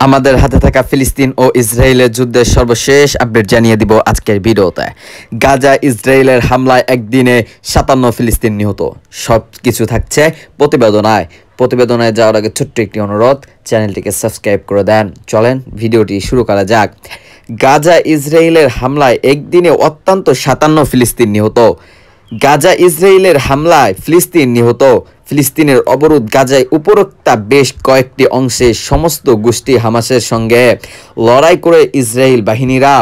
আমাদের হাতে থাকা ফিলিস্তিন ও ইসরায়েলের যুদ্ধের সর্বশেষ আপডেট জানিয়ে দিব আজকের ভিডিওতে। গাজা ইসরায়েলের হামলায় একদিনে 57 ফিলিস্তিন নিহত। সব কিছু থাকছে প্রতিবেদনায় যাওয়ার আগে ছোট্ট একটি অনুরোধ, চ্যানেলটিকে সাবস্ক্রাইব করে দেন। চলেন ভিডিওটি শুরু করা যাক। গাজা ইসরায়েলের হামলায় একদিনে অত্যন্ত 57 ফিলিস্তিন নিহত। গাজা ইসরায়েলের হামলায় ফিলিস্তিন নিহত। ফিলিস্তিনের অবরোধ গাজায় উপরোক্ত বেশ কয়েকটি অংশে সমস্ত গোষ্ঠী হামাসের সঙ্গে লড়াই করে ইসরায়েল বাহিনীরা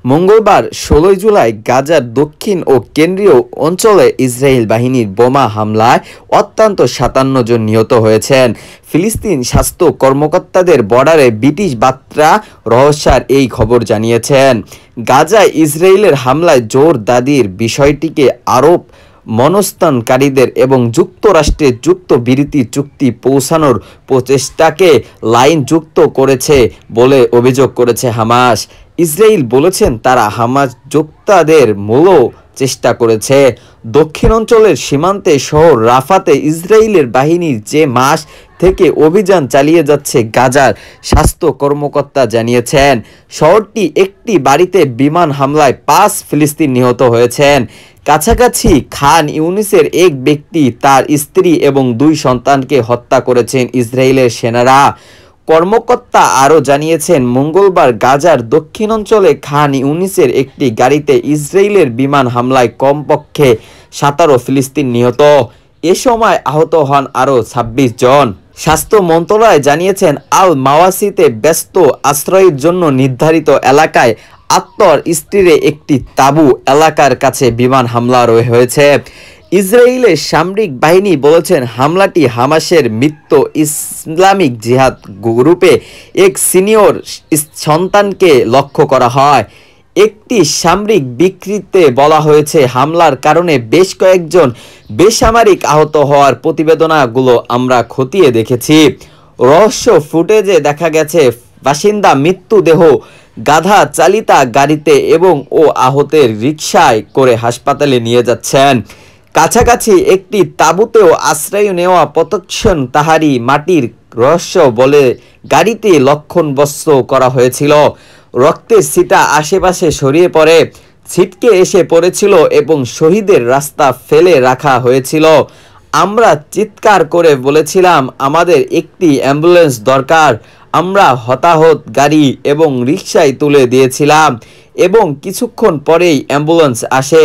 মঙ্গলবার 16 জুলাই গাজার দক্ষিণ ও কেন্দ্রীয় অঞ্চলে ইসরায়েল বাহিনীর বোমা হামলায় অত্যন্ত 57 জন নিহত হয়েছেন। ফিলিস্তিন স্বাস্থ্য কর্মকর্তাদের বর্ডারে ব্রিটিশ বার্তা রহস্যার এই খবর জানিয়েছেন। গাজায় ইসরায়েলের হামলায় জোর দাদির বিষয়টিকে আরব মনস্তানকারীদের এবং যুক্তরাষ্ট্রের যুদ্ধবিরতি চুক্তি পৌঁছানোর প্রচেষ্টাকে লাইনযুক্ত করেছে বলে অভিযোগ করেছে হামাস। ইসরায়েল বলেছেন তারা হামাস যোদ্ধাদের মূল চেষ্টা করেছে। দক্ষিণ অঞ্চলের সীমান্তে শহর রাফাতে ইসরায়েলের বাহিনীর যে মাস থেকে অভিযান চালিয়ে যাচ্ছে গাজার স্বাস্থ্য কর্মকর্তা জানিয়েছেন। শহরটি একটি বাড়িতে বিমান হামলায় 5 ফিলিস্তিন নিহত হয়েছেন। কাছাকাছি খান ইউনিসের এক ব্যক্তি তার স্ত্রী এবং 2 সন্তানকে হত্যা করেছেন ইসরায়েলের সেনারা। কর্মকর্তা আরও জানিয়েছেন মঙ্গলবার গাজার দক্ষিণাঞ্চলে খান ইউনিসের একটি গাড়িতে ইসরায়েলের বিমান হামলায় কমপক্ষে 17 ফিলিস্তিন নিহত। এ সময় আহত হন আরও 26 জন। স্বাস্থ্য মন্ত্রণালয় জানিয়েছেন আল মাওয়াসিতে ব্যস্ত আশ্রয়ের জন্য নির্ধারিত এলাকায় আত্মর স্ত্রীরে একটি তাঁবু এলাকার কাছে বিমান হামলা হয়েছে। ইসরায়েলের সামরিক বাহিনী বলেছেন হামলাটি হামাসের মৃত ইসলামিক জিহাদ গ্রুপে এক সিনিয়র সন্তানকে লক্ষ্য করা হয়। একটি সামরিক বিবৃতিতে বলা হয়েছে হামলার কারণে বেশ কয়েকজন বেসামরিক আহত হওয়ার প্রতিবেদনগুলো আমরা খতিয়ে দেখেছি। রহস্য ফুটেজে দেখা গেছে বাসিন্দা মৃতদেহ গাধা চালিতা গাড়িতে এবং আহতের রিকশায় করে হাসপাতালে নিয়ে যাচ্ছেন। কাছাকাছি একটি তাঁবুতেও আশ্রয় নেওয়া প্রত্যক্ষতাহারী মাটির রহস্য বলে গাড়িটি লক্ষণবস্ত করা হয়েছিল। রক্তের ছিটা আশেপাশে ছড়িয়ে পড়ে ছিটকে এসে পড়েছিল এবং শহীদের রাস্তা ফেলে রাখা হয়েছিল। আমরা চিৎকার করে বলেছিলাম আমাদের একটি অ্যাম্বুলেন্স দরকার। আমরা হতাহত গাড়ি এবং রিকশায় তুলে দিয়েছিলাম এবং কিছুক্ষণ পরেই অ্যাম্বুলেন্স আসে।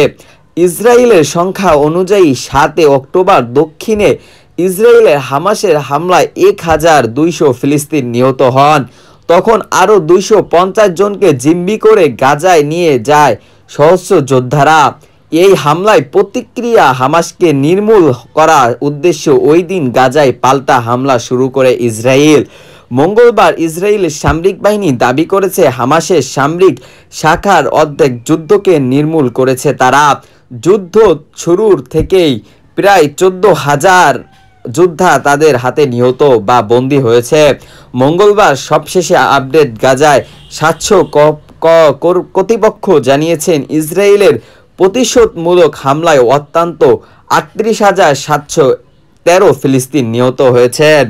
ইসরায়েলের সংখ্যা অনুযায়ী 7 অক্টোবর দক্ষিণে ইসরায়েলের হামাসের হামলায় 1200 ফিলিস্তিন নিহত হন। তখন আরও 250 জনকে জিম্মি করে গাজায় নিয়ে যায় সশস্ত্র যোদ্ধারা। এই হামলায় প্রতিক্রিয়া হামাসকে নির্মূল করার উদ্দেশ্যে ওই দিন গাজায় পাল্টা হামলা শুরু করে ইসরায়েল। মঙ্গলবার ইসরায়েলের সামরিক বাহিনী দাবি করেছে হামাসের সামরিক শাখার অর্ধেক যুদ্ধকে নির্মূল করেছে তারা। যুদ্ধ শুরুর থেকেই প্রায় 14,000 যোদ্ধা তাদের হাতে নিহত বা বন্দী হয়েছে। মঙ্গলবার সবশেষে আপডেট গাজায় 700 কর্তৃপক্ষ জানিয়েছেন ইসরায়েলের প্রতিশোধমূলক হামলায় অত্যন্ত 38,713 ফিলিস্তিন নিহত হয়েছেন।